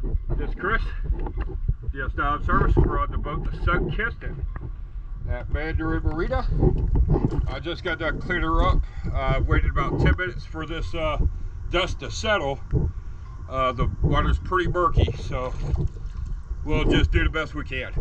This is Chris, DS Dive Service. We're on the boat, the Sunkist at Mandarin-Marina. I just got done cleaning her up. Waited about 10 minutes for this dust to settle. The water's pretty murky, so we'll just do the best we can.